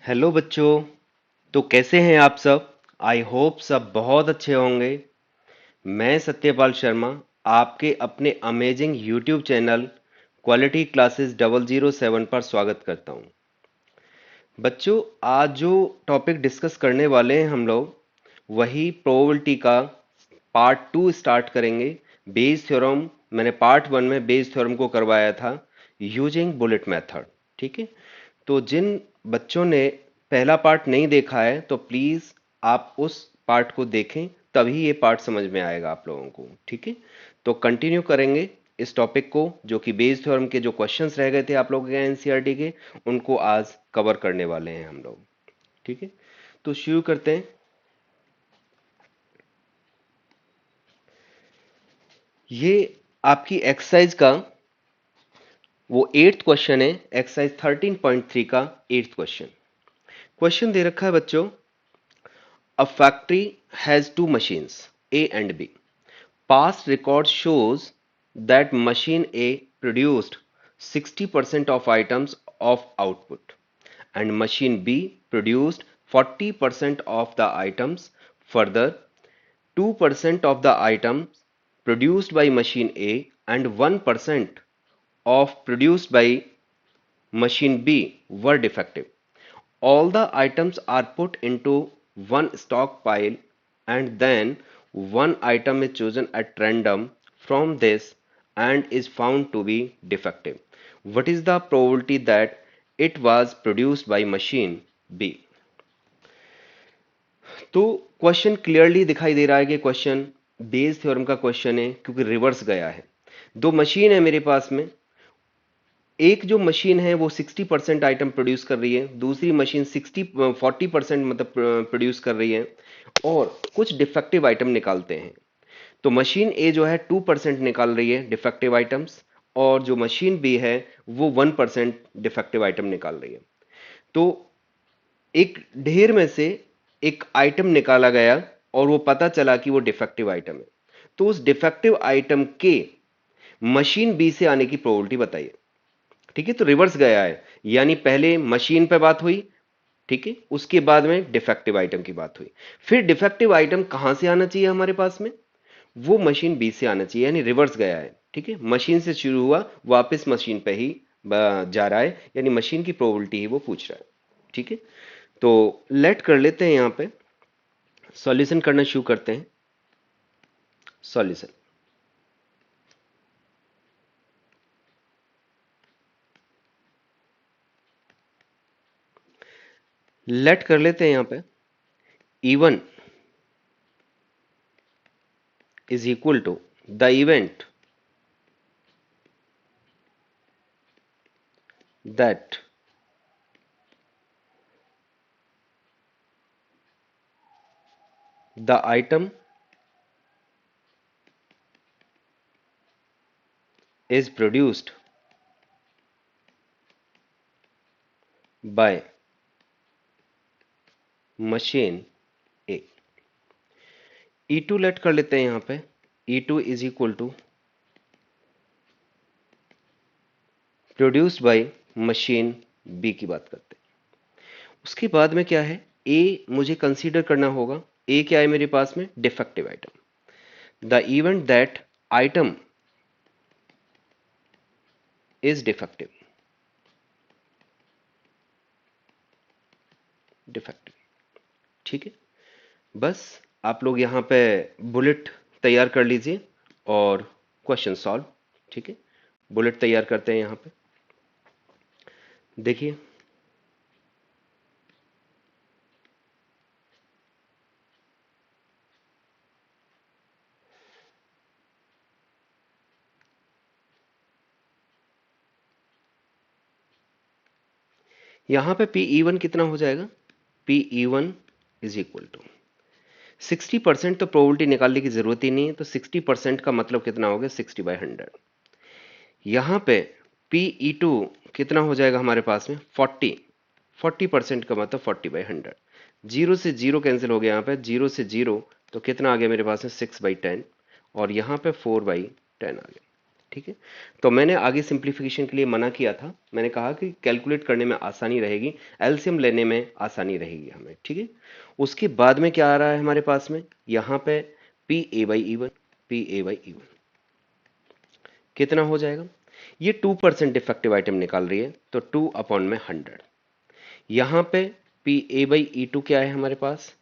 Hello बच्चों। तो कैसे हैं आप सब? आई होप सब बहुत अच्छे होंगे। मैं सत्यपाल शर्मा आपके अपने amazing YouTube channel quality classes 007 पर स्वागत करता हूं। बच्चों, आज जो टॉपिक डिस्कस करने वाले हैं हम लोग वही प्रोबेबिलिटी का पार्ट टू स्टार्ट करेंगे। बेस थ्योरम मैंने पार्ट वन में बेस थ्योरम को करवाया था यूजिंग बुलेट मेथड। ठीक है। तो जिन बच्चों ने पहला पार्ट नहीं देखा है तो प्लीज आप उस पार्ट को देखें, तभी ये पार्ट समझ में आएगा आप लोगों को। ठीक है। तो कंटिन्यू करेंगे इस टॉपिक को, जो कि बेस थ्योरम के जो क्वेश्चंस रह गए थे आप लोगों के एनसीईआरटी के, उनको आज कवर करने वाले हैं हम लोग। ठीक है। तो शुरू करते हैं। ये आपकी एक्सरसाइज का वो एट्थ क्वेश्चन है, एक्सरसाइज 13.3 का एट्थ क्वेश्चन। क्वेश्चन दे रखा है बच्चों, a factory has two machines, A and B. Past record shows that machine A produced 60% of items of output and machine B produced 40% of the items. Further, 2% of the items produced by machine A and 1% of produced by machine B were defective. All the items are put into one stockpile and then one item is chosen at random from this and is found to be defective. What is the probability that it was produced by machine B? तो question clearly दिखाई दे रहा है कि question Bayes theorem का question है, क्योंकि reverse गया है। दो मशीन है मेरे पास में। एक जो मशीन है वो 60% आइटम प्रोड्यूस कर रही है, दूसरी मशीन 40% मतलब प्रोड्यूस कर रही है, और कुछ डिफेक्टिव आइटम निकालते हैं। तो मशीन ए जो है 2% निकाल रही है डिफेक्टिव आइटम्स, और जो मशीन बी है वो 1% डिफेक्टिव आइटम निकाल रही है। तो एक ढेर में से एक आइटम निकाला गया और वो पता चला कि वो डिफेक्टिव आइटम है। तो उस डिफेक्टिव आइटम के मशीन बी से आने की प्रोबेबिलिटी बताइए। ठीक है। तो रिवर्स गया है, यानी पहले मशीन पे बात हुई, ठीक है, उसके बाद में डिफेक्टिव आइटम की बात हुई। फिर डिफेक्टिव आइटम कहां से आना चाहिए हमारे पास में? वो मशीन बी से आना चाहिए, यानी रिवर्स गया है। ठीक है। मशीन से शुरू हुआ, वापस मशीन पे ही जा रहा है, यानी मशीन की प्रोबेबिलिटी ही वो पूछ रहा है। ठीक है। तो लेट कर लेते हैं, यहां पे सॉल्यूशन करना शुरू करते हैं। सॉल्यूशन लेट कर लेते हैं, यहां पे E1 is equal to the event that the item is produced by machine A. E2 let कर लेते हैं, यहां पे E2 is equal to produced by machine B की बात करते हैं। उसके बाद में क्या है, ए मुझे कंसीडर करना होगा। ए क्या है मेरे पास में? Defective item. The event that item is defective. Defective. ठीक है। बस आप लोग यहां पे बुलेट तैयार कर लीजिए और क्वेश्चन सॉल्व। ठीक है। बुलेट तैयार करते हैं यहां पे। देखिए, यहां पे पी ई वन कितना हो जाएगा? P E one is equal to 60%। तो प्रोबेबिलिटी निकालने की जरूरत ही नहीं है, तो 60% का मतलब कितना हो गया? 60/100। यहां पे पी ई टू कितना हो जाएगा हमारे पास में? 40। 40% का मतलब 40/100। जीरो से जीरो कैंसिल हो गया, यहाँ पे जीरो से जीरो, तो कितना आ गया मेरे पास में? 6/10। और यहाँ पे 4/10 आ गया। ठीक है। तो मैंने आगे सिंप्लीफिकेशन के लिए मना किया था, मैंने कहा कि कैलकुलेट करने में आसानी रहेगी, एलसीएम लेने में आसानी रहेगी हमें, ठीक है। उसके बाद में क्या आ रहा है हमारे पास में, यहाँ पे P A by E one, P A by E one कितना हो जाएगा, ये 2% डिफेक्टिव आइटम निकाल रही है, तो 2 अपॉन में 100। यहाँ पे P A by E two क्या है हमारे पास,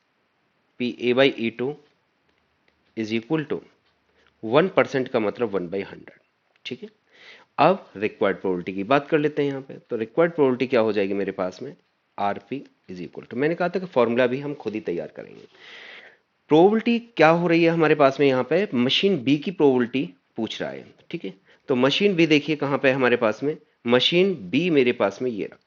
P A by E two is equal to 1% का मतलब 1/100, ठीक है। अब रिक्वायर्ड प्रोबेबिलिटी की बात कर लेते हैं यहाँ पे, तो रिक्वायर्ड प्रोबेबिलिटी क्या हो जाएगी मेरे पास में, R P is equal to, मैंने कहा था कि फॉर्मूला भी हम खुद ही तैयार करेंगे। प्रोबेबिलिटी क्या हो रही है हमारे पास में, यहाँ पे मशीन बी की प्रोबेबिलिटी पूछ रहा है, ठीक है। तो मशीन बी देखिए कहाँ पे हमारे पास में, मशीन बी मेरे पास में ये रहा,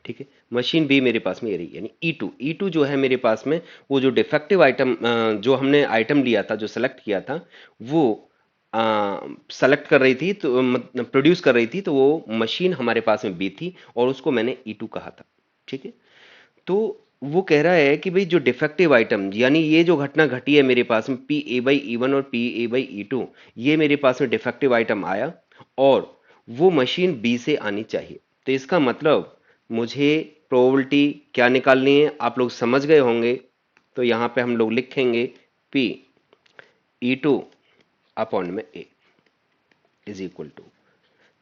ठीक है। मशीन बी मेरे पास में ये रही, यानी ई टू जो है मेरे पास में, वो जो डिफेक्टिव आइटम जो हमने आइटम लिया था, जो सेलेक्ट किया था, वो सेलेक्ट कर रही थी, तो प्रोड्यूस कर रही थी, तो वो मशीन हमारे पास में बी थी और उसको मैंने ई टू कहा था, ठीक है। तो वो कह रहा है कि भाई जो डिफेक्टिव आइटम, यानी ये जो घटना घटी है मेरे पास में P A by E one और P A by E two, ये मेरे पास में डिफेक्टिव आइटम आया और वो मशीन बी से आनी चाहिए। तो इसका मतलब मुझे प्रोबेबिलिटी क्या निकालनी है, आप लोग समझ गए होंगे। तो यहां पे हम लोग लिखेंगे पी ई टू अपॉन में ए इज इक्वल टू,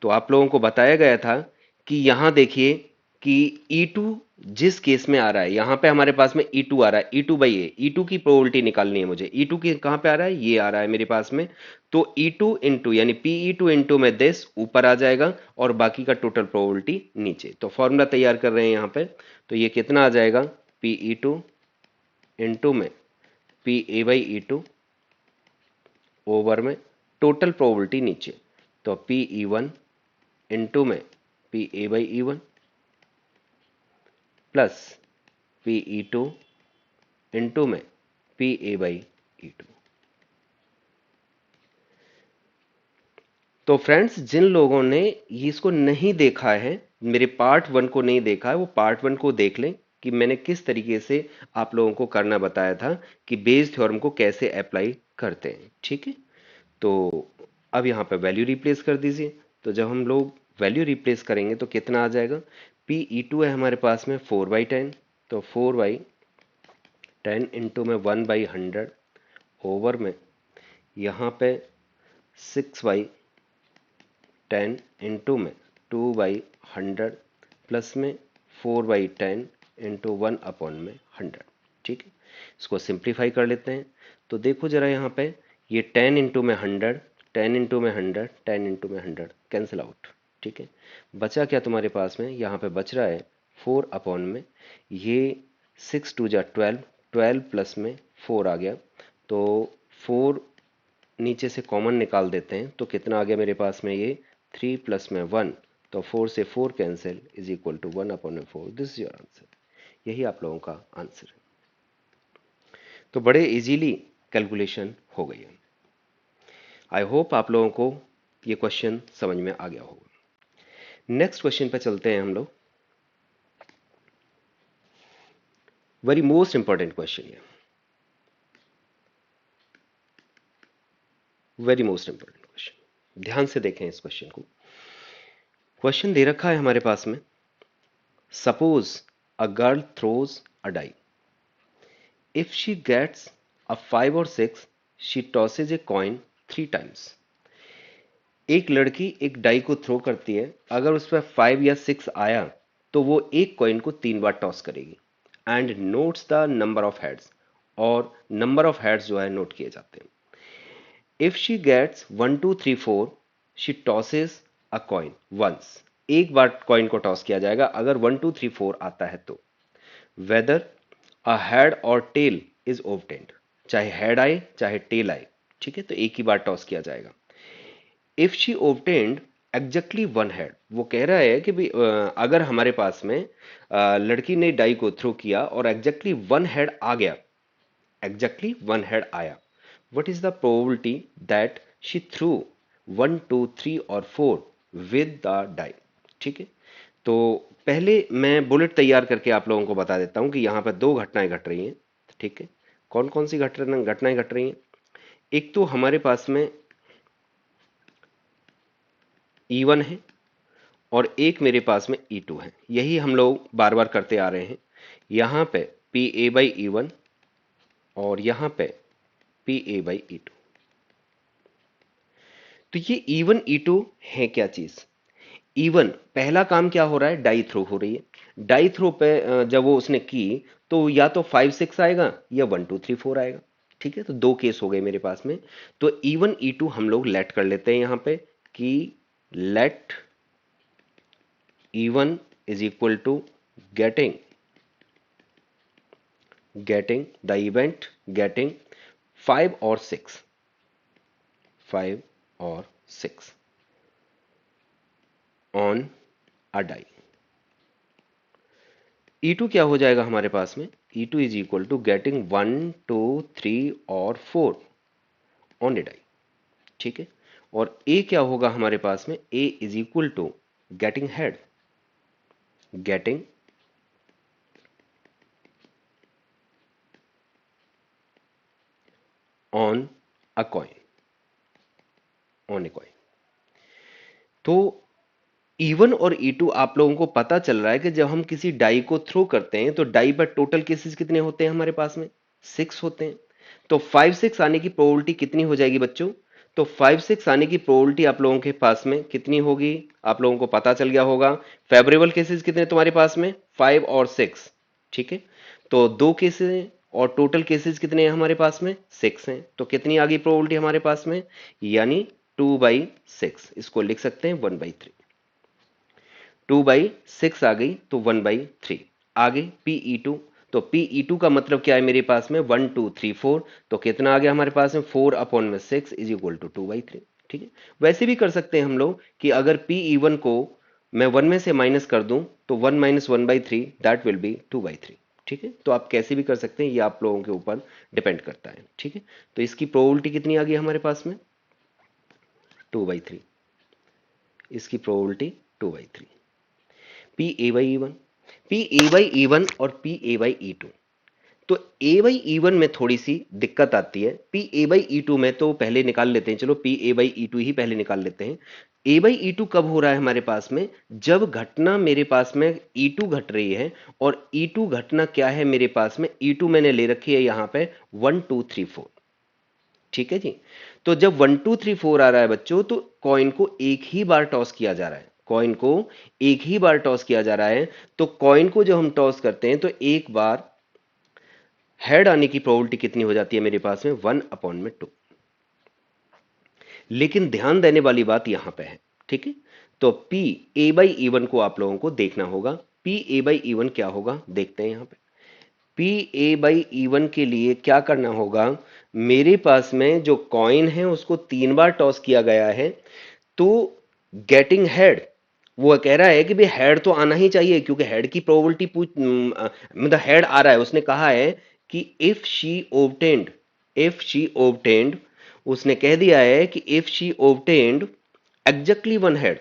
तो आप लोगों को बताया गया था कि यहां देखिए कि E2 जिस केस में आ रहा है, यहां पे हमारे पास में E2 आ रहा है, E2 बाई ए, E2 की प्रोबेबिलिटी निकालनी है मुझे। E2 की कहां पे आ रहा है, ये आ रहा है मेरे पास में, तो E2 इंटू यानी PE2 इंटू में दिस ऊपर आ जाएगा और बाकी का टोटल प्रोबेबिलिटी नीचे। तो फॉर्मूला तैयार कर रहे हैं यहां पे, तो ये कितना आ जाएगा, PE2 इंटू में PA बाई E2 ओवर में टोटल प्रोबेबिलिटी नीचे, तो PE1 इंटू में PA by E1 plus PE2 into में PA बाई E2। तो फ्रेंड्स, जिन लोगों ने इसको नहीं देखा है, मेरे पार्ट 1 को नहीं देखा है, वो पार्ट 1 को देख लें कि मैंने किस तरीके से आप लोगों को करना बताया था कि बेस थ्योरम को कैसे अप्लाई करते हैं, ठीक है। तो अब यहाँ पे वैल्यू रिप्लेस कर दीजिए, तो जब हम लोग वैल्यू रिप्लेस करेंगे तो कितना आ जाएगा, PE2 है हमारे पास में 4/10, तो 4/10 इंटू में 1/100 ओवर में यहाँ पे 6/10 इंटू में 2/100 प्लस में 4/10 इंटू 1 अपॉन में 100, ठीक है। इसको सिंप्लीफाई कर लेते हैं, तो देखो जरा यहाँ पे ये 10 इंटू में 100, 10 इंटू में 100, 10 इंटू में 100 कैंसिल आउट, ठीक है। बचा क्या तुम्हारे पास में, यहाँ पे बच रहा है 4 अपॉन में ये 6 2 जा 12, 12 प्लस में 4 आ गया, तो 4 नीचे से कॉमन निकाल देते हैं, तो कितना आ गया मेरे पास में, ये 3 प्लस में 1, तो 4 से 4 cancel is equal to 1 upon में 4। दिस इज योर आंसर, यही आप लोगों का आंसर है। तो बड़े इजीली कैलकुलेशन हो गई है। आई होप आप लोगों को ये क्वेश्चन समझ में आ गया होगा। नेक्स्ट क्वेश्चन पे चलते हैं हम लोग। वेरी मोस्ट इंपॉर्टेंट क्वेश्चन है, वेरी मोस्ट इंपॉर्टेंट क्वेश्चन, ध्यान से देखें इस क्वेश्चन को। क्वेश्चन दे रखा है हमारे पास में, suppose a girl throws a die, if she gets a 5 और 6 she tosses a coin 3 times. एक लड़की एक डाई को थ्रो करती है, अगर उस पर 5 या 6 आया तो वो एक कॉइन को 3 बार टॉस करेगी and notes the number of heads, और नंबर ऑफ हेड्स जो है नोट किए जाते हैं। If she gets 1 2 3 4 she tosses a coin once, एक बार कॉइन को टॉस किया जाएगा अगर 1 2 3 4 आता है तो। वेदर अ हेड और टेल इज ऑब्टेन्ड, चाहे हेड आए चाहे टेल आए, ठीक है, तो एक ही बार टॉस किया जाएगा। If she obtained exactly 1 head, वो कह रहा है कि भाई अगर हमारे पास में लड़की ने डाई को थ्रो किया और एग्जैक्टली 1 हेड आ गया, एग्जैक्टली 1 हेड आया, what is the probability that she threw 1 2 3 और 4 विद द डाई, ठीक है। तो पहले मैं बुलेट तैयार करके आप लोगों को बता देता हूं कि यहां पर दो घटनाएं घट रही हैं, ठीक है। कौन कौन सी घटनाएं घट रही हैं, एक तो हमारे पास में E1 है और एक मेरे पास में E2 है। यही हम लोग बार बार करते आ रहे हैं। यहां पे PA/E1 और यहां पे PA/E2। तो ये E1 E2 है क्या चीज? E1 पहला काम क्या हो रहा है, डाई थ्रो हो रही है। डाई थ्रो पे जब वो उसने की तो या तो 5 6 आएगा या 1 2 3 4 आएगा। ठीक है, तो दो केस हो गए मेरे पास में। तो E1 E2 हम लोग लेट कर लेते हैं यहां पे कि let E1 is equal to getting the event getting 5 और 6, 5 और 6 ऑन अ डाई। E2 क्या हो जाएगा हमारे पास में? E2 is equal to getting 1 2 3 और 4 ऑन ए डाई। ठीक है, और A क्या होगा हमारे पास में? A is equal to getting head getting on a coin on a coin. तो E1 और E2 आप लोगों को पता चल रहा है कि जब हम किसी डाई को थ्रो करते हैं तो डाई पर टोटल केसेस कितने होते हैं हमारे पास में? 6 होते हैं। तो 5 6 आने की प्रोबेबिलिटी कितनी हो जाएगी बच्चों? तो 5 6 आने की प्रोबेबिलिटी आप लोगों के पास में कितनी होगी? आप लोगों को पता चल गया होगा। फेवरेबल केसेस कितने तुम्हारे पास में? 5 और 6। ठीक है, तो दो केसेस हैं और टोटल केसेस कितने हैं हमारे पास में? 6 हैं। तो कितनी आ गई प्रोबेबिलिटी हमारे पास में? यानी 2/6। इसको लिख सकते हैं 1/3। 2/6 आ गई तो 1/3। आगे PE2, तो PE2 का मतलब क्या है मेरे पास में? 1 2 3 4। तो कितना आ गया हमारे पास में? 4/6 इज इक्वल टू 2/3। ठीक है, वैसे भी कर सकते हैं हम लोग कि अगर PE1 को मैं 1 में से माइनस कर दूं तो 1 - 1/3 दैट विल बी 2/3। ठीक है, तो आप कैसे भी कर सकते हैं, ये आप लोगों के ऊपर डिपेंड करता है। ठीक है, तो इसकी प्रोबेबिलिटी कितनी आ गई हमारे पास में? 2/3। इसकी प्रोबेबिलिटी 2/3। PA/E1, PA/E1 और PA/E2। तो A/E1 में थोड़ी सी दिक्कत आती है। PA/E2 में तो पहले निकाल लेते हैं, चलो PA/E2 ही पहले निकाल लेते हैं। A/E2 कब हो रहा है हमारे पास में? जब घटना मेरे पास में E2 घट रही है। और E2 घटना क्या है मेरे पास में? E2 मैंने ले रखी है यहां पे 1 2 3 4। ठीक है जी, तो जब 1 2 3 4 आ रहा है बच्चों, तो कॉइन को एक ही बार टॉस किया जा रहा है। कॉइन को एक ही बार टॉस किया जा रहा है। तो कॉइन को जब हम टॉस करते हैं तो एक बार हेड आने की प्रोबेबिलिटी कितनी हो जाती है मेरे पास में? 1/2। लेकिन ध्यान देने वाली बात यहां पे है। ठीक है, तो PA/E1 को आप लोगों को देखना होगा। PA/E1 क्या होगा देखते हैं यहां पे। PA/E1 के लिए क्या करना होगा? मेरे पास में जो कॉइन है उसको 3 बार टॉस किया गया है। तो गेटिंग हेड, वो कह रहा है कि भाई हेड तो आना ही चाहिए, क्योंकि हेड की प्रोबेबिलिटी मतलब हेड आ रहा है। उसने कहा है कि इफ शी ओब्टेन्ड, उसने कह दिया है कि if she obtained exactly one head,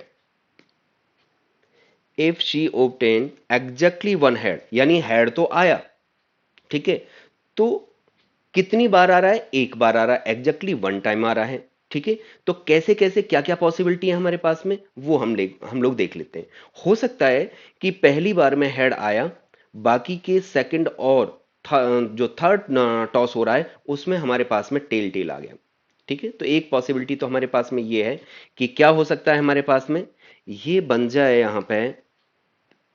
if she obtained exactly one head, यानी हेड तो आया। ठीक है, तो कितनी बार आ रहा है? एक बार आ रहा है, एग्जैक्टली वन टाइम आ रहा है। ठीक है, तो कैसे कैसे क्या क्या पॉसिबिलिटी है हमारे पास में, वो हम लोग देख लेते हैं। हो सकता है कि पहली बार में हेड आया, बाकी के सेकंड और जो थर्ड टॉस हो रहा है उसमें हमारे पास में टेल टेल आ गया। ठीक है, तो एक पॉसिबिलिटी तो हमारे पास में ये है कि क्या हो सकता है हमारे पास में, ये बन जाए यहां पे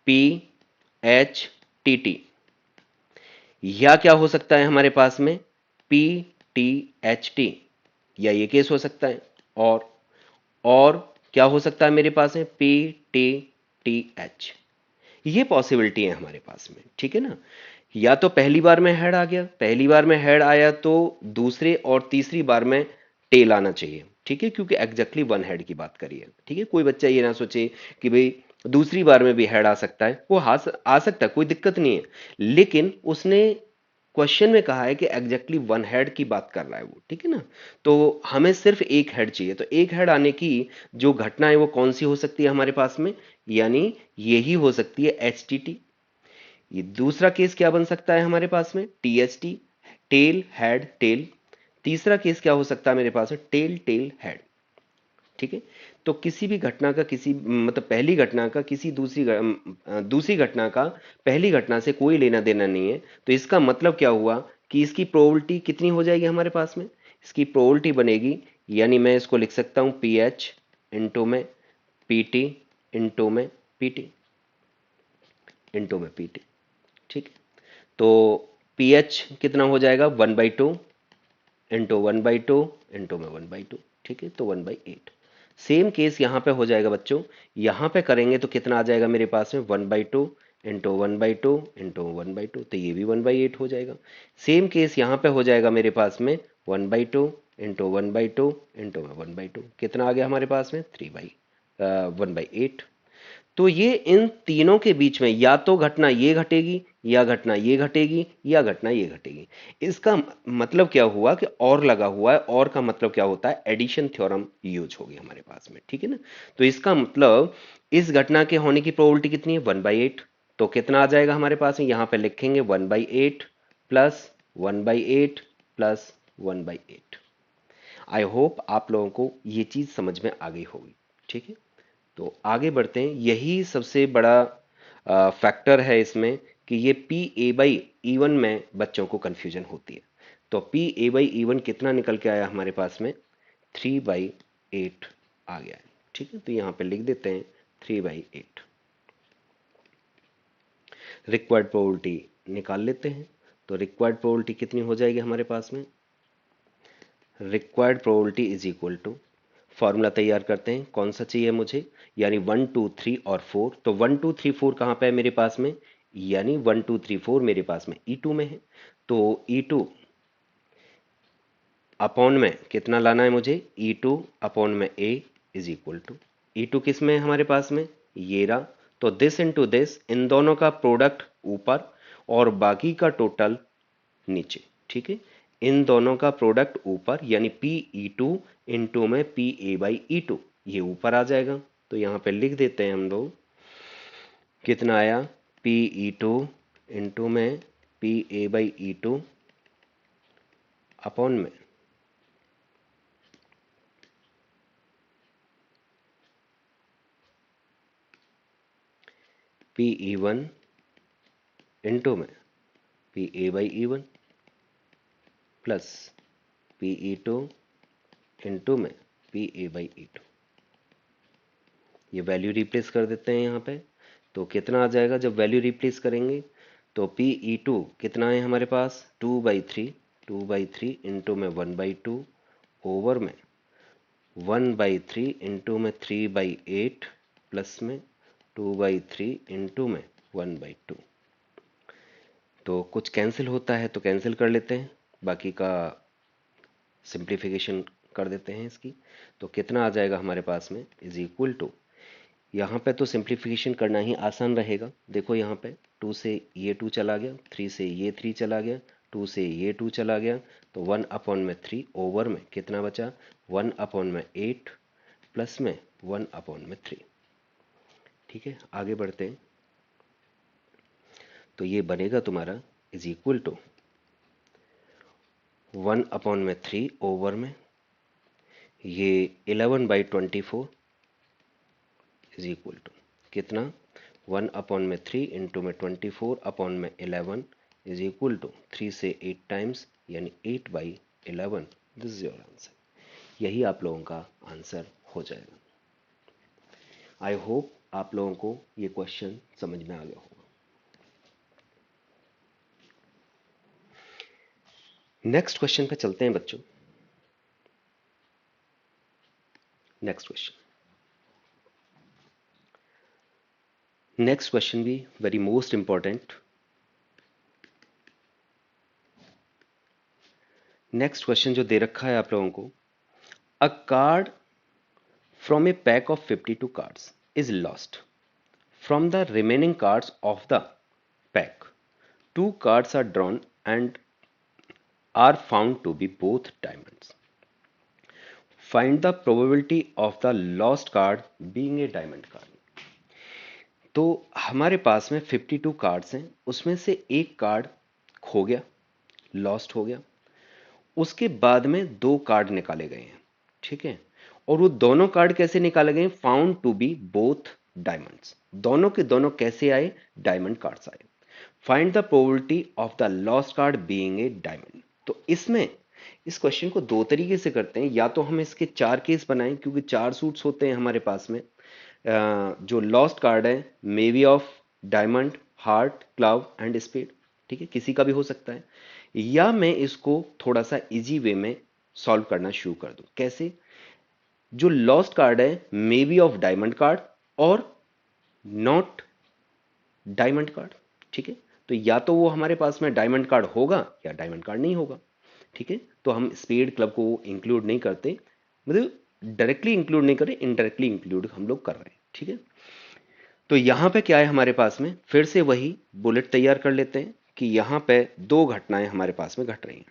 PHTT, या क्या हो सकता है हमारे पास में PTHT, या ये केस हो सकता है। और क्या हो सकता है मेरे पास में? PTTH। ये पॉसिबिलिटी है हमारे पास में। ठीक है ना, या तो पहली बार में हेड आ गया, पहली बार में हेड आया तो दूसरे और तीसरी बार में टेल आना चाहिए। ठीक है, क्योंकि एग्जैक्टली वन हेड की बात करी है। ठीक है, कोई बच्चा ये ना सोचे कि भाई दूसरी बार में भी हेड आ सकता है, वो आ सकता है, कोई दिक्कत नहीं है। लेकिन उसने क्वेश्चन में कहा है कि एग्जैक्टली वन हेड की बात कर रहा है वो। ठीक है ना, तो हमें सिर्फ एक हेड चाहिए। तो एक हेड आने की जो घटना है वो कौन सी हो सकती है हमारे पास में? यानी यही हो सकती है HTT। ये दूसरा केस क्या बन सकता है हमारे पास में? THT, tail head tail. तीसरा केस क्या हो सकता है मेरे पास में? Tail tail head. ठीक है। तो किसी भी घटना का किसी मतलब पहली घटना का किसी दूसरी घटना का पहली घटना से कोई लेना देना नहीं है। तो इसका मतलब क्या हुआ कि इसकी प्रोबेबिलिटी कितनी हो जाएगी हमारे पास में, इसकी प्रोबेबिलिटी बनेगी, यानी मैं इसको लिख सकता हूं पी एच इंटू में पी टी इंटू में पी टी इंटू में पी टी। ठीक है। तो पी एच कितना हो जाएगा 1/2 इंटू 1/2 इंटू में 1/2। ठीक है। तो 1/8। सेम केस यहां पे हो जाएगा बच्चों, यहां पे करेंगे तो कितना आ जाएगा मेरे पास में 1/2 इंटू 1/2 इंटू 1/2, तो ये भी 1/8 हो जाएगा। सेम केस यहां पे हो जाएगा मेरे पास में 1/2 इंटू 1/2 इंटू में 1/2, कितना आ गया हमारे पास में 1/8। तो ये इन तीनों के बीच में या तो घटना ये घटेगी या घटना ये घटेगी या घटना ये घटेगी। इसका मतलब क्या हुआ कि और लगा हुआ है, और का मतलब क्या होता है, एडिशन थ्योरम यूज होगी हमारे पास में। ठीक है ना। तो इसका मतलब इस घटना के होने की प्रोबेबिलिटी कितनी है 1/8। तो कितना आ जाएगा हमारे पास में, यहां पे लिखेंगे 1/8 प्लस 1/8 प्लस 1/8। आई होप आप लोगों को ये चीज समझ में आ गई होगी। ठीक है। तो आगे बढ़ते हैं। यही सबसे बड़ा फैक्टर है इसमें कि ये P A by E one में बच्चों को कंफ्यूजन होती है। तो P A by E one कितना निकल के आया हमारे पास में 3/8 आ गया है। ठीक है। तो यहां पे लिख देते हैं 3/8। रिक्वायर्ड प्रोबेबिलिटी निकाल लेते हैं। तो रिक्वायर्ड प्रोबेबिलिटी कितनी हो जाएगी हमारे पास में, required probability is equal to, formula तैयार करते हैं, कौन सा चाहिए मुझे, यानी 1 2 3 और 4। तो 1 2 3 4 कहां पे है मेरे पास में, यानी 1 2 3 4 मेरे पास में E2 में है। तो E2 अपॉन में कितना लाना है मुझे, E2 अपॉन में A is equal to, E2 किस में है हमारे पास में, ये रहा। तो दिस इनटू दिस, इन दोनों का प्रोडक्ट ऊपर और बाकी का टोटल नीचे। ठीक है। इन दोनों का प्रोडक्ट ऊपर, यानी पी ई टू इंटू में P A by E two, ये ऊपर आ जाएगा। तो यहां पे लिख देते हैं हम लोग, कितना आया पी ई टू इंटू में P A by E two upon में पी ई वन इंटू में P A by E one plus P E two into में P A by E two. ये वैल्यू रिप्लेस कर देते हैं यहाँ पे। तो कितना आ जाएगा जब वैल्यू रिप्लेस करेंगे, तो पी ई टू कितना है हमारे पास 2/3 इंटू में 1/2 ओवर में 1/3 इंटू में 3/8 प्लस में 2/3 इंटू में 1/2। तो कुछ कैंसिल होता है तो कैंसिल कर लेते हैं, बाकी का सिंप्लीफिकेशन कर देते हैं इसकी। तो कितना आ जाएगा हमारे पास में इज इक्वल टू, यहाँ पे तो सिंप्लीफिकेशन करना ही आसान रहेगा। देखो यहाँ पे 2 से ये 2 चला गया, 3 से ये 3 चला गया, 2 से ये 2 चला गया, तो 1/3 ओवर में कितना बचा 1/8 प्लस में 1/3। ठीक है। आगे बढ़ते हैं। तो ये बनेगा तुम्हारा इज इक्वल टू 1/3 ओवर में ये 11/24 इज इक्वल टू कितना 1/3 इंटू में 24 अपॉन में 11 इज इक्वल टू 3 से 8 टाइम्स, यानी 8/11। This is your answer. यही आप लोगों का आंसर हो जाएगा। आई होप आप लोगों को ये क्वेश्चन समझ में आ गया होगा। नेक्स्ट क्वेश्चन पे चलते हैं बच्चों। नेक्स्ट क्वेश्चन भी very most important. Next question जो दे रखा है आप लोगों को, अ card from A pack of 52 cards is lost from the remaining cards of the pack, 2 cards are drawn and are found to be both diamonds. Find the probability of the lost card being a diamond card. तो हमारे पास में 52 cards हैं, उसमें से एक card खो गया, लॉस्ट हो गया। उसके बाद में 2 कार्ड निकाले गए हैं। ठीक है। और वो दोनों कार्ड कैसे निकाले गए? Found to be both diamonds. दोनों के दोनों कैसे आए? डायमंड कार्ड्स आए। Find the probability of the lost card being a diamond. तो इसमें इस क्वेश्चन को दो तरीके से करते हैं, या तो हम इसके चार केस बनाएं क्योंकि चार सूट्स होते हैं हमारे पास में। जो लॉस्ट कार्ड है may be of diamond, heart, club and spade, ठीक है, किसी का भी हो सकता है। या मैं इसको थोड़ा सा इजी वे में सॉल्व करना शुरू कर दूं। कैसे? जो लॉस्ट कार्ड है may be of diamond card और नॉट डायमंड कार्ड, ठीक है। तो या तो वो हमारे पास में डायमंड कार्ड होगा या डायमंड कार्ड नहीं होगा, ठीक है। तो हम स्पेड क्लब को इंक्लूड नहीं करते, मतलब डायरेक्टली इंक्लूड नहीं करें, इनडायरेक्टली इंक्लूड हम लोग कर रहे हैं, ठीक है। तो यहां पे क्या है हमारे पास में, फिर से वही बुलेट तैयार कर लेते हैं कि यहां पे दो घटनाएं हमारे पास में घट रही हैं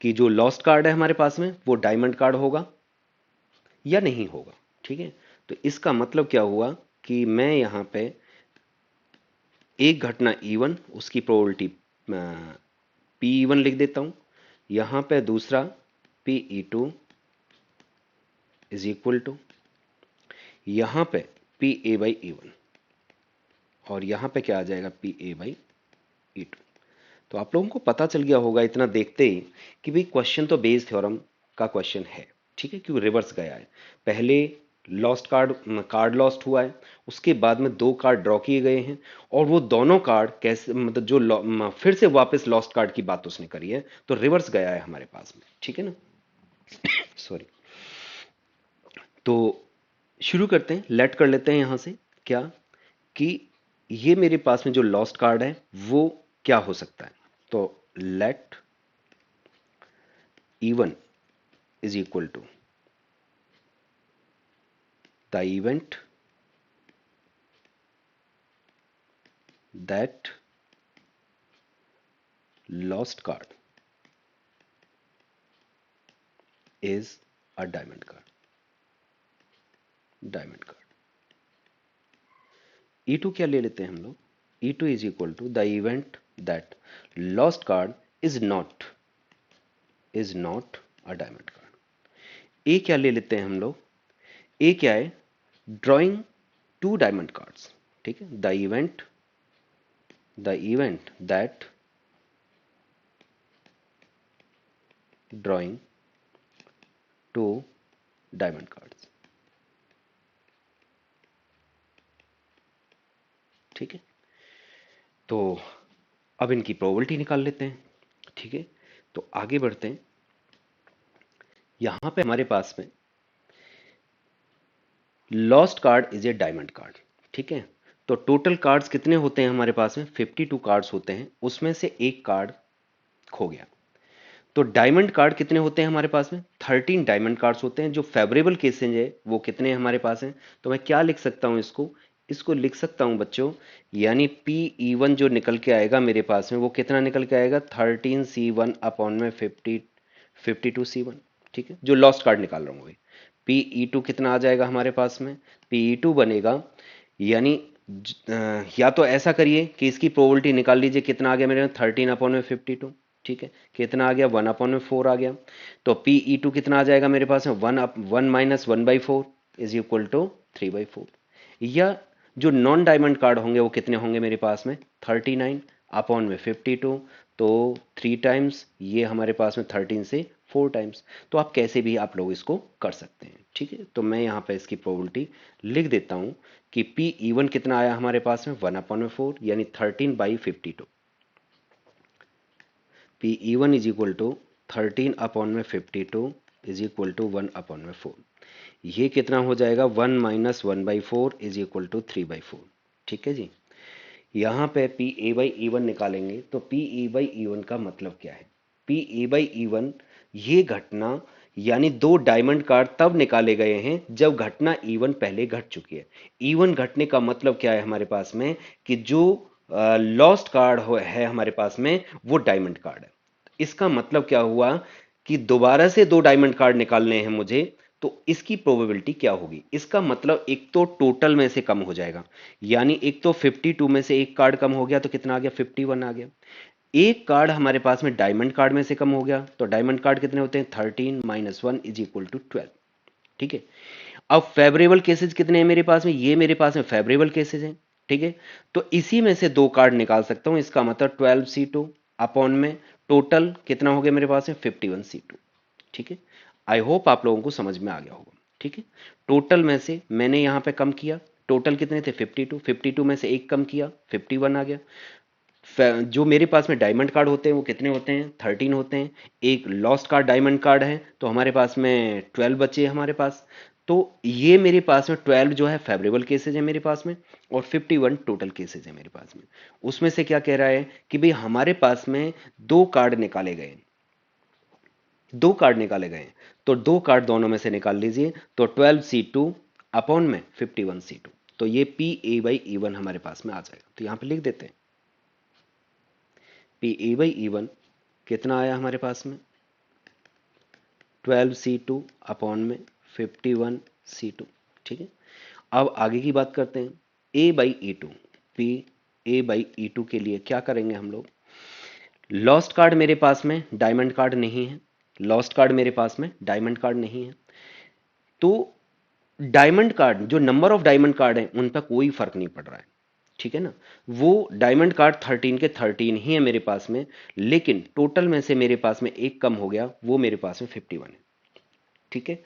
कि जो लॉस्ट कार्ड है हमारे पास में वो डायमंड कार्ड होगा या नहीं होगा, ठीक है। तो इसका मतलब क्या हुआ कि मैं यहां पे एक घटना E1 उसकी प्रोबेबिलिटी P1 लिख देता हूं, यहां पे दूसरा Pe2 इज इक्वल टू यहां पे Pa/E1 और यहां पे क्या आ जाएगा Pa/E2। तो आप लोगों को पता चल गया होगा इतना देखते ही कि भाई क्वेश्चन तो बेस थ्योरम का क्वेश्चन है, ठीक है, क्योंकि रिवर्स गया है। पहले लॉस्ट कार्ड लॉस्ट हुआ है, उसके बाद में दो कार्ड ड्रॉ किए गए हैं और वो दोनों कार्ड कैसे, मतलब जो फिर से वापस लॉस्ट कार्ड की बात उसने करी है, तो रिवर्स गया है हमारे पास में, ठीक है ना। सॉरी। तो शुरू करते हैं, लेट कर लेते हैं यहां से क्या कि ये मेरे पास में जो लॉस्ट कार्ड है वो क्या हो सकता है। तो late E1 is equal to the event that lost card is a diamond card. Diamond card. E2 क्या ले लेते हैं हम लोग? E2 is equal to the event that lost card is not a diamond card. A क्या ले लेते हैं हम लोग? A क्या है? ड्रॉइंग टू डायमंड कार्ड्स, ठीक है। The event that drawing two diamond cards, ठीक है। तो अब इनकी प्रोबेबिलिटी निकाल लेते हैं, ठीक है। तो आगे बढ़ते हैं। यहां पे हमारे पास में lost card is a diamond card, ठीक है। तो टोटल कार्ड्स कितने होते हैं हमारे पास में? 52 कार्ड्स होते हैं, उसमें से एक कार्ड खो गया। तो डायमंड कार्ड कितने होते हैं हमारे पास में? 13 डायमंड कार्ड्स होते हैं। जो फेवरेबल केसेज है वो कितने हमारे पास हैं? तो मैं क्या लिख सकता हूं इसको लिख सकता हूं बच्चों, यानी Pe1 जो निकल के आएगा मेरे पास में वो कितना निकल के आएगा? 13C1 अपॉन में 52C1, ठीक है, जो लॉस्ट कार्ड निकाल रहा हूं भाई। Pe2 कितना आ जाएगा हमारे पास में? Pe2 बनेगा, यानी या तो ऐसा करिए कि इसकी प्रोबेबिलिटी निकाल लीजिए, कितना आ गया मेरे में? 13 अपॉन में 52, ठीक है। कितना आ गया? 1 अपॉन में 4 आ गया। तो Pe2 कितना आ जाएगा मेरे पास में? 1 माइनस 1/4 इज इक्वल टू 3/4। या जो नॉन डायमंड कार्ड होंगे वो कितने होंगे मेरे पास में? 39 अपॉन में 52, तो 3 टाइम्स, ये हमारे पास में 13 से 4 टाइम्स। तो आप कैसे भी आप लोग इसको कर सकते हैं, ठीक है। तो मैं यहाँ पे इसकी प्रोबेबिलिटी लिख देता हूँ कि Pe1 कितना आया हमारे पास में? 1 अपॉन में 4, यानी 13/52। Pe1 is equal to 13 upon में 52 इज इक्वल टू 1 अपॉन में 4। ये कितना हो जाएगा? 1 माइनस 1/4 इज इक्वल टू 3/4, ठीक है जी। यहाँ पे Pa/E1 निकालेंगे तो Pa/E1 का मतलब क्या है? Pa/E1 ये घटना, यानी दो डायमंड कार्ड तब निकाले गए हैं जब घटना E1 पहले घट चुकी है। E1 घटने का मतलब क्या है हमारे पास में कि जो लॉस्ट कार्ड है हमारे पास में वो डायमंड कार्ड है। इसका मतलब क्या हुआ कि दोबारा से दो डायमंड कार्ड निकालने हैं मुझे, तो इसकी प्रोबेबिलिटी क्या होगी? इसका मतलब एक तो टोटल में से कम हो जाएगा, यानी एक तो 52 में से एक कार्ड कम हो गया तो कितना आ गया? 51 आ गया। एक कार्ड हमारे पास में डायमंड कार्ड में से कम हो गया, तो डायमंड कार्ड कितने होते हैं, 13 - 1 इज इक्वल टू 12। ठीक है, अब फेवरेबल केसेस कितने हैं मेरे पास में, ये मेरे पास में फेवरेबल केसेस हैं। ठीक है, तो इसी में से दो कार्ड निकाल सकता हूं, इसका मतलब 12C2 अपॉन में टोटल कितना हो गया मेरे पास में, 51C2। ठीक है, आई होप आप लोगों को समझ में आ गया होगा। ठीक है, टोटल में से मैंने यहां पे कम किया, टोटल कितने थे 52, 52 में से एक कम किया 51 आ गया। जो मेरे पास में डायमंड कार्ड होते हैं वो कितने होते हैं, 13 होते हैं। एक लॉस्ट कार्ड डायमंड कार्ड है, तो हमारे पास में 12 बचे हमारे पास। तो ये मेरे पास में 12 जो है फेवरेबल केसेज है मेरे पास में, और 51 टोटल केसेज है मेरे पास में। उसमें से क्या कह रहा है कि भाई हमारे पास में दो कार्ड निकाले गए, दो कार्ड निकाले गए, तो दो कार्ड दोनों में से निकाल लीजिए, तो 12C2 अपॉन में 51C2, तो ये PA/E1 हमारे पास में आ जाएगा। तो यहां पे लिख देते हैं PA/E1 कितना आया हमारे पास में, 12C2 अपॉन में 51C2। ठीक है, अब आगे की बात करते हैं, A/E2। PA/E2 के लिए क्या करेंगे हम लोग, लॉस्ट कार्ड मेरे पास में डायमंड कार्ड नहीं है, लॉस्ट कार्ड मेरे पास में डायमंड कार्ड नहीं है, तो डायमंड कार्ड जो नंबर ऑफ डायमंड कार्ड है उन पर कोई फर्क नहीं पड़ रहा है। ठीक है ना, वो डायमंड कार्ड 13 के 13 ही है मेरे पास में, लेकिन टोटल में से मेरे पास में एक कम हो गया, वो मेरे पास में 51 है। ठीक है,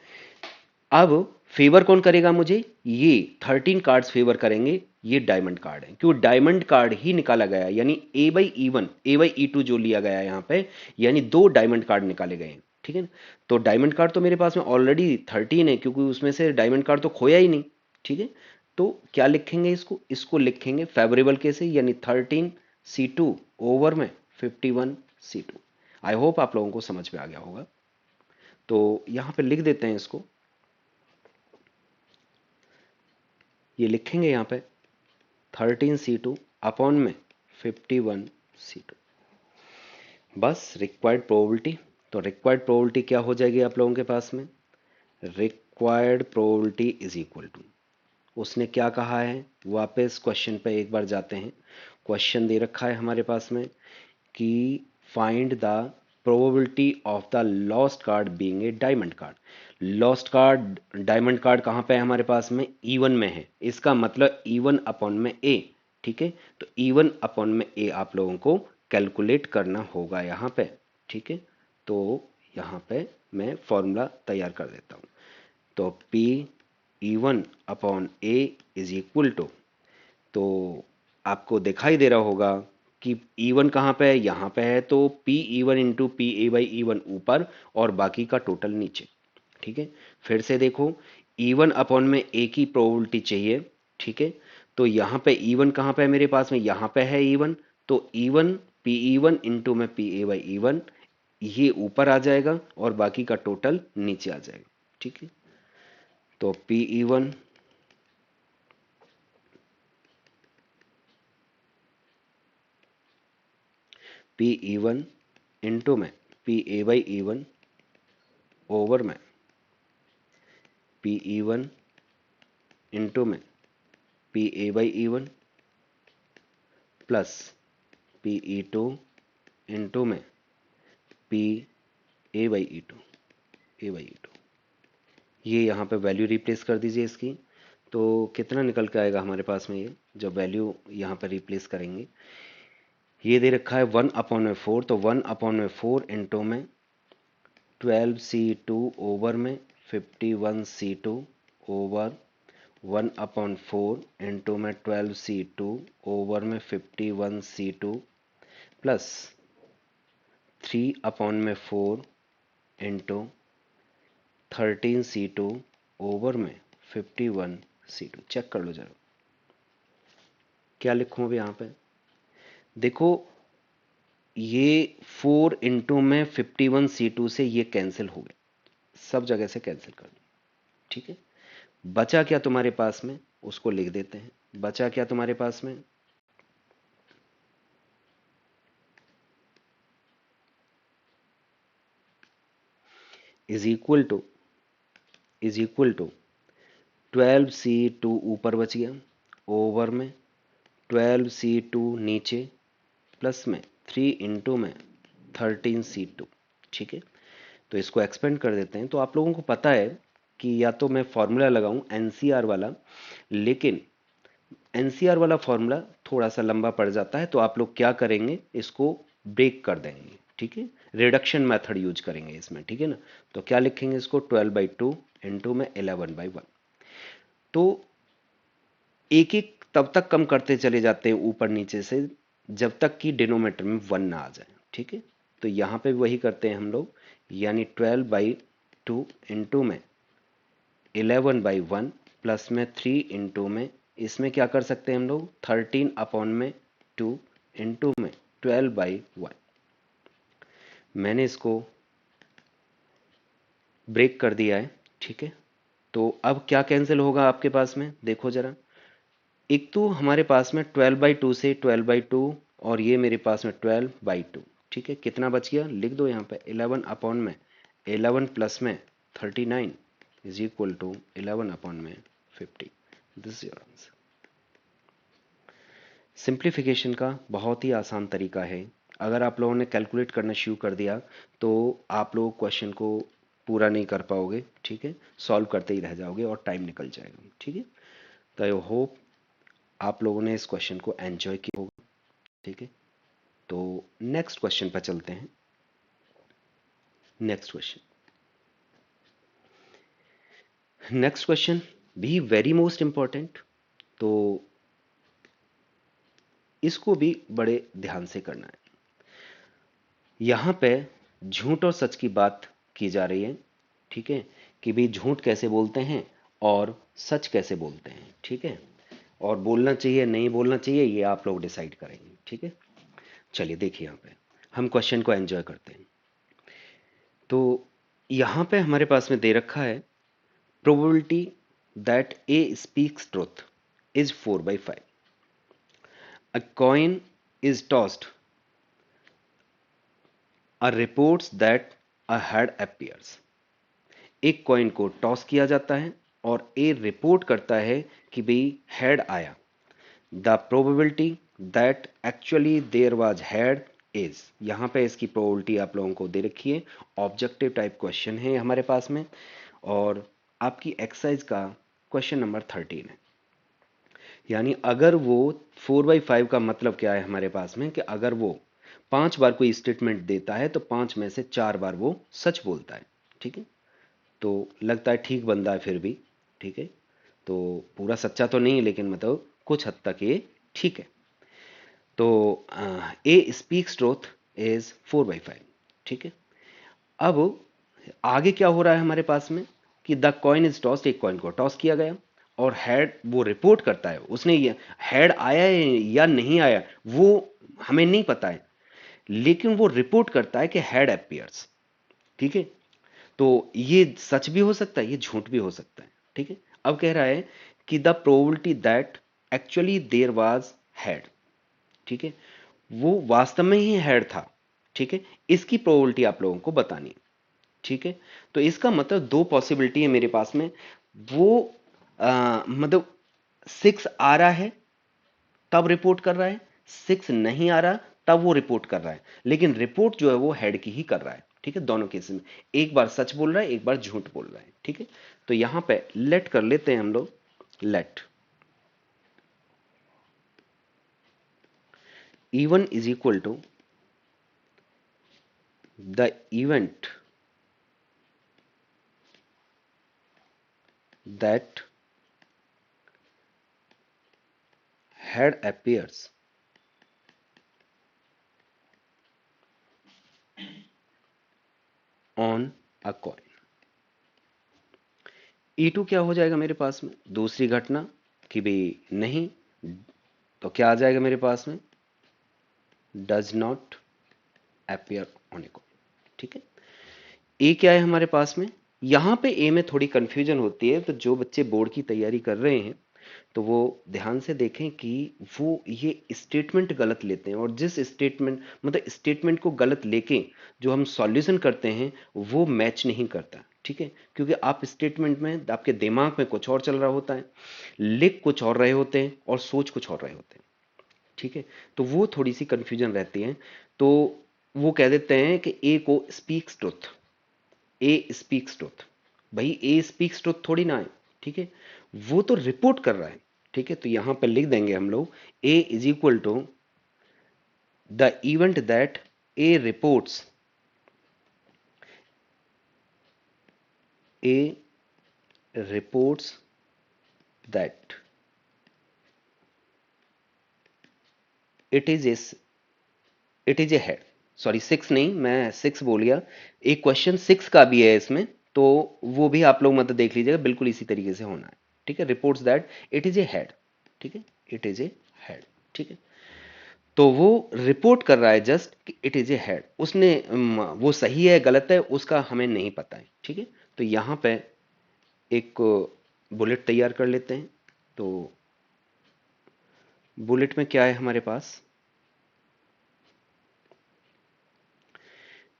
अब फेवर कौन करेगा मुझे, ये 13 कार्ड्स फेवर करेंगे, ये डायमंड कार्ड है, क्यों डायमंड कार्ड ही निकाला गया है, यानी A/E1 A/E2 जो लिया गया है यहां पे, यानी दो डायमंड कार्ड निकाले गए हैं। ठीक है ना, तो डायमंड कार्ड तो मेरे पास में ऑलरेडी 13 है, क्योंकि उसमें से डायमंड कार्ड तो खोया ही नहीं। ठीक है, तो क्या लिखेंगे इसको, इसको लिखेंगे फेवरेबल केसे, यानी 13C2 ओवर में 51C2। आई होप आप लोगों को समझ में आ गया होगा। तो यहां पे लिख देते हैं इसको, ये लिखेंगे यहाँ पे 13C2 अपॉन में 51C2, बस रिक्वायर्ड प्रोबेबिलिटी। तो रिक्वायर्ड प्रोबेबिलिटी क्या हो जाएगी आप लोगों के पास में, required probability is equal to, उसने क्या कहा है, वापस क्वेश्चन पे एक बार जाते हैं। क्वेश्चन दे रखा है हमारे पास में कि find the probability of the lost card being a diamond card. Lost card diamond card कहाँ पे है हमारे पास में, E1 में है, इसका मतलब E1 अपॉन में A। ठीक है, तो E1 अपॉन में A आप लोगों को कैलकुलेट करना होगा यहाँ पे। ठीक है, तो यहाँ पे मैं फॉर्मूला तैयार कर देता हूँ। तो PE1 upon A is equal to, तो आपको दिखाई दे रहा होगा कि E1 कहाँ पे है, यहाँ पे है, तो PE1 इंटू PA/E1 ऊपर और बाकी का टोटल नीचे। ठीक है, फिर से देखो, E1 अपॉन में A की प्रोबेबिलिटी चाहिए। ठीक है, तो यहाँ पे E1 कहाँ पे है मेरे पास में, यहाँ पे है E1, तो E1 PE1 इंटू में PA/E1, ये ऊपर आ जाएगा और बाकी का टोटल नीचे आ जाएगा। ठीक है, तो PE1 इंटू में PA/E1 ओवर में PE1 इंटू में PA/E1 प्लस PE2 इंटू में PA/E2 ये यहाँ पे वैल्यू रिप्लेस कर दीजिए इसकी, तो कितना निकल के आएगा हमारे पास में, ये जब वैल्यू यहाँ पर रिप्लेस करेंगे, ये दे रखा है 1/4, तो 1/4 इंटू में 12C2 ओवर में 51C2 ओवर 1/4 इंटू में 12C2 ओवर में 51C2 plus 3/4 into 13C2 over में 51C2। चेक कर लो जरा, क्या लिखूं अभी यहाँ पे, देखो ये 4 इंटू में 51C2 से ये कैंसिल हो गए, सब जगह से कैंसिल कर दो। ठीक है, बचा क्या तुम्हारे पास में, उसको लिख देते हैं, बचा क्या तुम्हारे पास में, इज इक्वल टू 12C2 ऊपर बच गया ओवर में 12C2 नीचे प्लस में 3 इंटू में 13C2, ठीक है। तो इसको एक्सपेंड कर देते हैं। तो आप लोगों को पता है कि या तो मैं फॉर्मूला लगाऊं एनसीआर वाला, लेकिन एनसीआर वाला फॉर्मूला थोड़ा सा लंबा पड़ जाता है, तो आप लोग क्या करेंगे, इसको ब्रेक कर देंगे, ठीक है। रिडक्शन मेथड यूज करेंगे इसमें, ठीक है ना। तो क्या लिखेंगे इसको, 12/2 इंटू में 11/1। तो एक एक तब तक कम करते चले जाते हैं ऊपर नीचे से जब तक कि डिनोमिनेटर में 1 ना आ जाए, ठीक है। तो यहां पे वही करते हैं हम लोग, यानी 12/2 इंटू में 11/1 प्लस में 3 इंटू में, इसमें क्या कर सकते हैं हम लोग, 13/2 इंटू में 12/1। मैंने इसको ब्रेक कर दिया है, ठीक है। तो अब क्या कैंसिल होगा आपके पास में, देखो जरा। एक तो हमारे पास में 12/2 से 12/2, और ये मेरे पास में 12/2, ठीक है। कितना बच गया, लिख दो यहाँ पे 11 अपॉन में 11 प्लस में 39 इज इक्वल टू 11 अपॉन में 50। This is your answer. Simplification का बहुत ही आसान तरीका है। अगर आप लोगों ने कैलकुलेट करना शुरू कर दिया तो आप लोग क्वेश्चन को पूरा नहीं कर पाओगे, ठीक है। सॉल्व करते ही रह जाओगे और टाइम निकल जाएगा, ठीक है। तो आई होप आप लोगों ने इस क्वेश्चन को एंजॉय किया होगा, ठीक है। तो नेक्स्ट क्वेश्चन पर चलते हैं। नेक्स्ट क्वेश्चन भी वेरी मोस्ट इंपॉर्टेंट, तो इसको भी बड़े ध्यान से करना है। यहां पे झूठ और सच की बात की जा रही है, ठीक है, कि भाई झूठ कैसे बोलते हैं और सच कैसे बोलते हैं, ठीक है। और बोलना चाहिए नहीं बोलना चाहिए ये आप लोग डिसाइड करेंगे, ठीक है। चलिए देखिए, यहां पे हम क्वेश्चन को एंजॉय करते हैं। तो यहां पे हमारे पास में दे रखा है probability that A speaks truth is 4/5। A coin is tossed, a reports that a head appears. एक कॉइन को टॉस किया जाता है और ए रिपोर्ट करता है कि भाई हेड आया। The probability that actually there was head is, यहां पे इसकी प्रोबेबिलिटी आप लोगों को दे रखी है। ऑब्जेक्टिव टाइप क्वेश्चन है हमारे पास में, और आपकी एक्सरसाइज का क्वेश्चन नंबर 13 है। यानी अगर वो 4/5 का मतलब क्या है हमारे पास में, कि अगर वो 5 बार कोई स्टेटमेंट देता है तो 5 में से 4 बार वो सच बोलता है, ठीक है। तो लगता है ठीक बंदा है फिर भी, ठीक है। तो पूरा सच्चा तो नहीं लेकिन मतलब कुछ हद तक ये ठीक है। तो ए स्पीक्स ट्रूथ इज 4/5, ठीक है। अब आगे क्या हो रहा है हमारे पास में, कि द कॉइन इज टॉस्ड, एक कॉइन को टॉस किया गया और हेड वो रिपोर्ट करता है, उसने ये हेड आया है या नहीं आया वो हमें नहीं पता है, लेकिन वो रिपोर्ट करता है कि हेड अपीयर्स, ठीक है। तो ये सच भी हो सकता है, ये झूठ भी हो सकता है, ठीक है। अब कह रहा है कि the probability that actually there was head, ठीक है, वो वास्तव में ही हेड था, ठीक है। इसकी प्रोबेबिलिटी आप लोगों को बतानी है, ठीक है। तो इसका मतलब दो पॉसिबिलिटी है मेरे पास में। वो मतलब 6 आ रहा है तब रिपोर्ट कर रहा है, 6 नहीं आ रहा तब वो रिपोर्ट कर रहा है, लेकिन रिपोर्ट जो है वो हेड की ही कर रहा है, ठीक है। दोनों केस में एक बार सच बोल रहा है एक बार झूठ बोल रहा है, ठीक है। तो यहां पे लेट कर लेते हैं हम लोग, let E1 is equal to the event that head appears on a coin। E2 क्या हो जाएगा मेरे पास में, दूसरी घटना कि भाई नहीं, तो क्या आ जाएगा मेरे पास में, does not appear on a coin, ठीक है। ए क्या है हमारे पास में, यहां पे ए में थोड़ी कंफ्यूजन होती है, तो जो बच्चे बोर्ड की तैयारी कर रहे हैं तो वो ध्यान से देखें कि वो ये स्टेटमेंट गलत लेते हैं, और जिस स्टेटमेंट मतलब स्टेटमेंट को गलत लेके जो हम सॉल्यूशन करते हैं वो मैच नहीं करता, ठीक है। क्योंकि आप स्टेटमेंट में आपके दिमाग में कुछ और चल रहा होता है, लिख कुछ और रहे होते हैं और सोच कुछ और रहे होते हैं, ठीक है, तो वो थोड़ी सी कंफ्यूजन रहती है। तो वो कह देते हैं कि ए को स्पीक्स ट्रुथ, ए स्पीक्स ट्रुथ। भाई ए स्पीक्स ट्रुथ थोड़ी ना है, ठीक है, वो तो रिपोर्ट कर रहा है। ठीक है, तो यहां पर लिख देंगे हम लोग A is equal to the event that A reports, A reports that it is it is a head. Sorry, six नहीं, मैं सिक्स बोल गया। एक क्वेश्चन सिक्स का भी है इसमें, तो वो भी आप लोग मतलब देख लीजिएगा, बिल्कुल इसी तरीके से होना है। ठीक है, reports that it is a head. ठीक है, इट इज ए हेड। ठीक है, तो वो रिपोर्ट कर रहा है जस्ट कि इट इज ए हेड। उसने वो सही है गलत है उसका हमें नहीं पता है। ठीक है, तो यहां पे एक बुलेट तैयार कर लेते हैं। तो बुलेट में क्या है हमारे पास,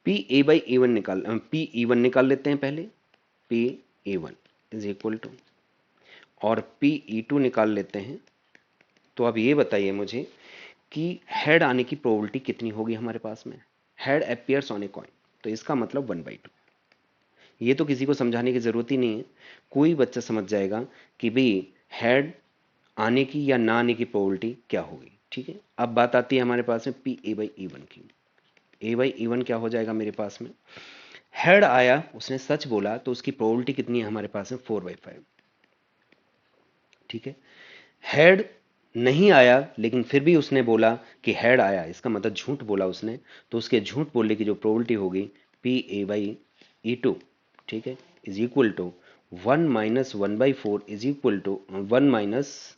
P A by A one P E one निकाल लेते हैं पहले। P A one is equal to, और पी ई टू निकाल लेते हैं। तो अब ये बताइए मुझे कि हेड आने की प्रोबेबिलिटी कितनी होगी हमारे पास में। Head appears on a coin, तो इसका मतलब 1/2। ये तो किसी को समझाने की जरूरत ही नहीं है, कोई बच्चा समझ जाएगा कि भाई हेड आने की या ना आने की प्रोबेबिलिटी क्या होगी। ठीक है, अब बात आती है हमारे पास में P A by E one की। ए बाई ई वन क्या हो जाएगा मेरे पास में, हेड आया, उसने सच बोला, तो उसकी प्रोबेबिलिटी कितनी है हमारे पास में, 4/5। ठीक है, हेड नहीं आया लेकिन फिर भी उसने बोला कि हेड आया, इसका मतलब झूठ बोला उसने, तो उसके झूठ बोलने की जो प्रोबेबिलिटी होगी P A by E two, ठीक है, is equal to 1 - 1/4 is equal to 1 -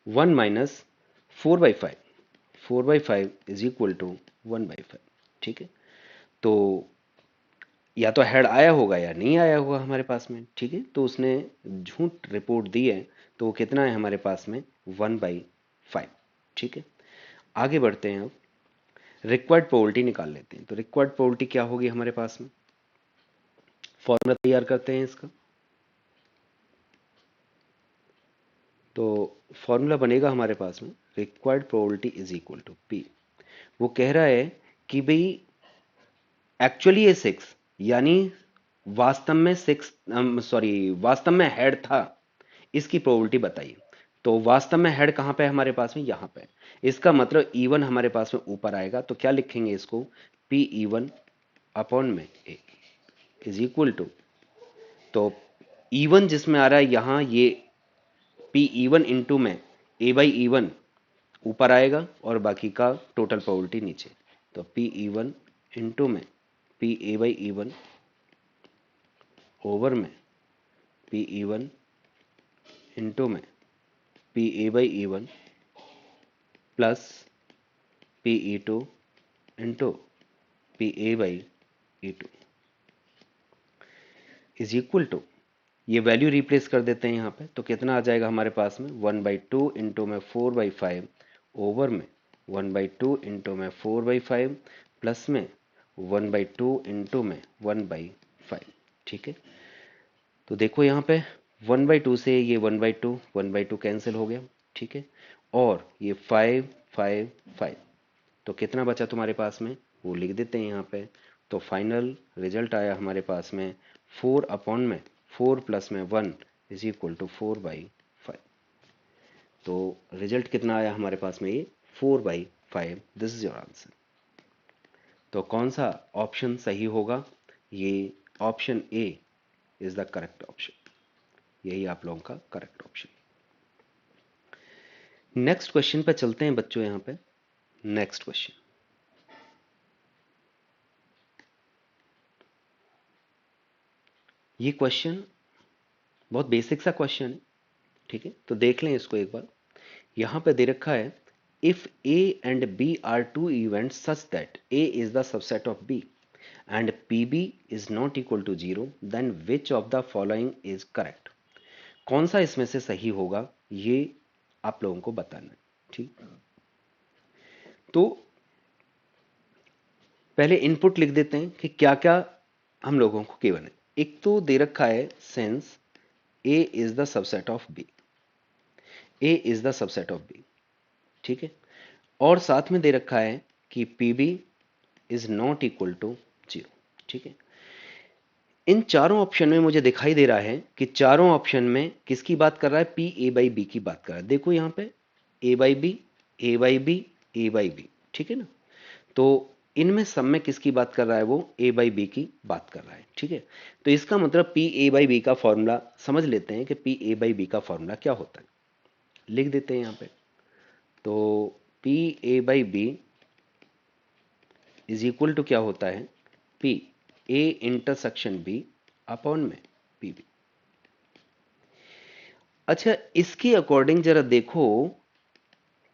4/5, 4/5 is equal to 1/5। ठीक है, तो या तो हेड आया होगा या नहीं आया होगा हमारे पास में। ठीक है, तो उसने झूठ रिपोर्ट दी है, तो वो कितना है हमारे पास में, 1/5। ठीक है, आगे बढ़ते हैं। अब रिक्वायर्ड प्रोबेबिलिटी निकाल लेते हैं। तो रिक्वायर्ड प्रोबेबिलिटी क्या होगी हमारे पास में, फॉर्मूला तैयार करते हैं इसका। तो फॉर्मूला बनेगा हमारे पास में, required probability is equal to P. वो कह रहा है कि भाई एक्चुअली ये सिक्स, यानी वास्तव में सिक्स, सॉरी वास्तव में हेड था, इसकी प्रोबेबिलिटी बताइए। तो वास्तव में हेड कहां पे है हमारे पास में, यहां पे। इसका मतलब E1 हमारे पास में ऊपर आएगा, तो क्या लिखेंगे इसको, पी E1 अपॉन में ए इज इक्वल टू, तो E1 जिसमें आ रहा है यहां, ये पी E1 इंटू में ए बाई E1 ऊपर आएगा, और बाकी का टोटल प्रोबेबिलिटी नीचे। तो पी E1 इंटू में P A by E1 over में पी E1 इंटू में P A by E1 plus P E2 into P A by E2 is equal to, ये वैल्यू रिप्लेस कर देते हैं यहाँ पे, तो कितना आ जाएगा हमारे पास में, 1/2 इंटू में 4/5 ओवर में 1/2 इंटू में 4/5 प्लस में 1/2 इंटू में 1/5। ठीक है, तो देखो यहाँ पे 1/2 से ये 1/2 कैंसिल हो गया। ठीक है, और ये 5 5 5, तो कितना बचा तुम्हारे पास में, वो लिख देते हैं यहाँ पे। तो फाइनल रिजल्ट आया हमारे पास में 4 अपॉन में 4 प्लस में 1 इज इक्वल टू 4/5। तो रिजल्ट कितना आया हमारे पास में, ये 4/5। This is your answer. तो कौन सा ऑप्शन सही होगा, ये option A is the correct option, यही आप लोगों का करेक्ट ऑप्शन। नेक्स्ट क्वेश्चन पे चलते हैं बच्चों। यहाँ पे नेक्स्ट क्वेश्चन, ये क्वेश्चन बहुत बेसिक सा क्वेश्चन है। ठीक है, तो देख लें इसको एक बार। यहां पे दे रखा है, if A and B are two events such that A is the subset of B and P B is not equal to 0, then which of the following is correct. कौन सा इसमें से सही होगा, ये आप लोगों को बताना है। ठीक, तो पहले इनपुट लिख देते हैं कि क्या क्या हम लोगों को गिवन है। एक तो दे रखा है since A is the subset of B, A is the subset of B, ठीक है। और साथ में दे रखा है कि P B is not equal to 0, ठीक है। इन चारों ऑप्शन में मुझे दिखाई दे रहा है कि चारों ऑप्शन में किसकी बात कर रहा है, पी ए बाई बी की बात कर रहा है। देखो यहां पे A by B, A by B, A by B, ठीक है ना। तो इनमें सब में किसकी बात कर रहा है, वो ए बाई बी की बात कर रहा है, ठीक है। तो इसका मतलब पी ए बाई बी का फॉर्मूला समझ लेते हैं कि पी ए बाई बी का फॉर्मूला क्या होता है, लिख देते हैं यहां पे। तो P A by B is equal to क्या होता है, P A intersection B upon में पी बी। अच्छा, इसके अकॉर्डिंग जरा देखो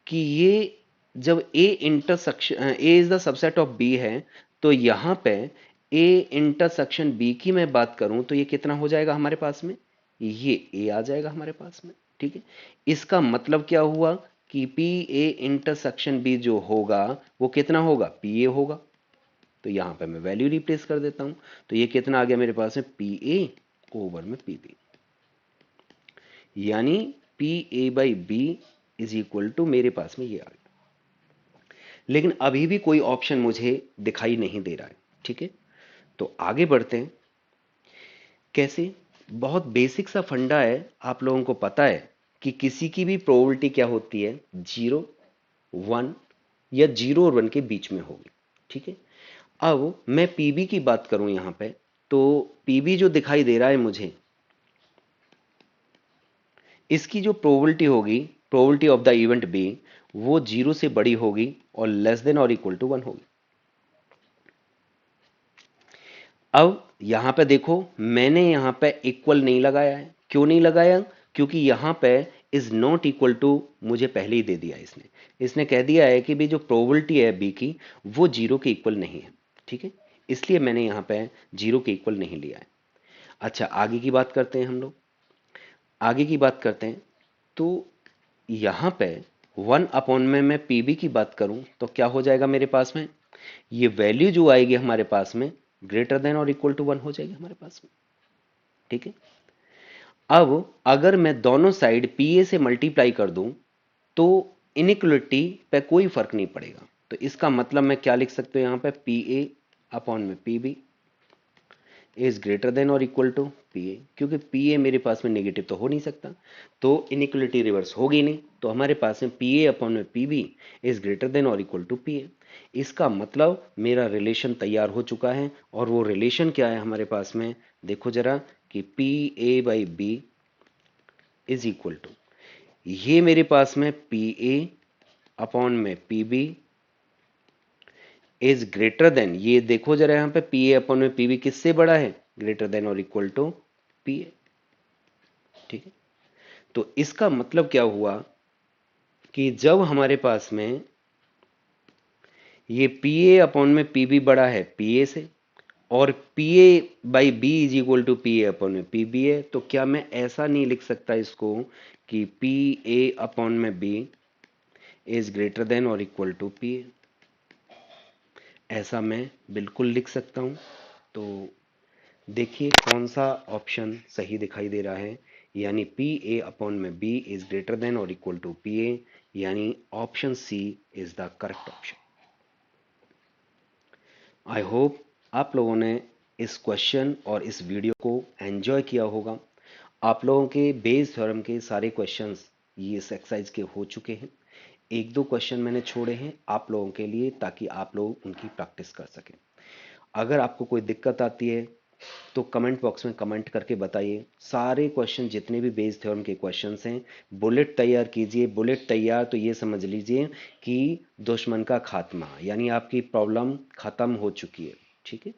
कि ये जब A intersection, A is the subset of B है, तो यहां पे ए इंटरसेक्शन बी की मैं बात करूं तो ये कितना हो जाएगा हमारे पास में, ये ए आ जाएगा हमारे पास में, ठीक है। इसका मतलब क्या हुआ कि पी ए इंटरसेक्शन बी जो होगा वो कितना होगा, पी ए होगा। तो यहां पे मैं वैल्यू रिप्लेस कर देता हूं, तो ये कितना आ गया मेरे पास में, पी ए ओवर में पी बी, यानी P A by B is equal to मेरे पास में ये आ गया। लेकिन अभी भी कोई ऑप्शन मुझे दिखाई नहीं दे रहा है, ठीक है। तो आगे बढ़ते हैं। कैसे, बहुत बेसिक सा फंडा है, आप लोगों को पता है कि किसी की भी प्रोबेबिलिटी क्या होती है, 0, 1 या 0 और 1 के बीच में होगी, ठीक है। अब मैं पीबी की बात करूं यहां पे, तो पीबी जो दिखाई दे रहा है मुझे, इसकी जो प्रोबेबिलिटी होगी, probability of the event B, वो 0 से बड़ी होगी और लेस देन और इक्वल टू 1 होगी। अब यहां पे देखो, मैंने यहां पे इक्वल नहीं लगाया है। क्यों नहीं लगाया, क्योंकि यहां पे इज नॉट इक्वल टू मुझे पहले ही दे दिया इसने। इसने कह दिया है कि भी जो प्रोबेबिलिटी है बी की वो 0 के इक्वल नहीं है, ठीक है। इसलिए मैंने यहां पे 0 के इक्वल नहीं लिया है। अच्छा, आगे की बात करते हैं हम लोग, आगे की बात करते हैं। तो यहां पे 1 अपॉन में मैं पीबी की बात करूं तो क्या हो जाएगा मेरे पास में, ये वैल्यू जो आएगी हमारे पास में ग्रेटर देन और इक्वल टू 1 हो जाएगी हमारे पास में, ठीक है। अब अगर मैं दोनों साइड पी ए से मल्टीप्लाई कर दूं तो इनइक्वलिटी पे कोई फर्क नहीं पड़ेगा। तो इसका मतलब मैं क्या लिख सकता हूं यहां पे, पी ए अपॉन में P B is greater than और इक्वल टू पी ए, क्योंकि पी ए मेरे पास में नेगेटिव तो हो नहीं सकता, तो इनइक्वलिटी रिवर्स होगी नहीं। तो हमारे पास में पी ए अपॉन में P B is greater than और इक्वल टू पी ए। इसका मतलब मेरा रिलेशन तैयार हो चुका है। और वो रिलेशन क्या है हमारे पास में, देखो जरा, कि P A by B is equal to, ये मेरे पास में पी ए अपॉन में P B is greater than, ये देखो जरा यहां पे पी ए अपॉन में पी बी किससे बड़ा है, ग्रेटर देन और इक्वल टू पी ए, ठीक है। तो इसका मतलब क्या हुआ कि जब हमारे पास में ये पी ए अपॉन में पी बी बड़ा है पी ए से, और P A by B is equal to P A upon में पी बी है, तो क्या मैं ऐसा नहीं लिख सकता इसको कि पी ए अपॉन में बी इज ग्रेटर देन और इक्वल टू पी ए, ऐसा मैं बिल्कुल लिख सकता हूं। तो देखिए कौन सा ऑप्शन सही दिखाई दे रहा है, यानी पी ए अपॉन में बी इज ग्रेटर देन और इक्वल टू पी ए, यानी option C is the correct option. I hope आप लोगों ने इस क्वेश्चन और इस वीडियो को एंजॉय किया होगा। आप लोगों के बेस थ्योरम के सारे क्वेश्चंस ये इस एक्सरसाइज के हो चुके हैं। एक दो क्वेश्चन मैंने छोड़े हैं आप लोगों के लिए, ताकि आप लोग उनकी प्रैक्टिस कर सकें। अगर आपको कोई दिक्कत आती है तो कमेंट बॉक्स में कमेंट करके बताइए। सारे क्वेश्चन जितने भी बेस थ्योरम के क्वेश्चंस हैं बुलेट तैयार कीजिए। बुलेट तैयार तो ये समझ लीजिए कि दुश्मन का खात्मा, यानी आपकी प्रॉब्लम खत्म हो चुकी है, ठीक है।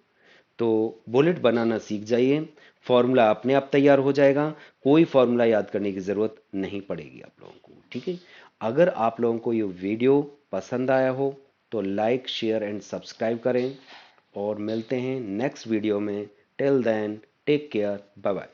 तो बुलेट बनाना सीख जाइए, फॉर्मूला अपने आप तैयार हो जाएगा, कोई फॉर्मूला याद करने की ज़रूरत नहीं पड़ेगी आप लोगों को, ठीक है। अगर आप लोगों को ये वीडियो पसंद आया हो तो लाइक शेयर एंड सब्सक्राइब करें, और मिलते हैं नेक्स्ट वीडियो में। Till then take care, bye bye.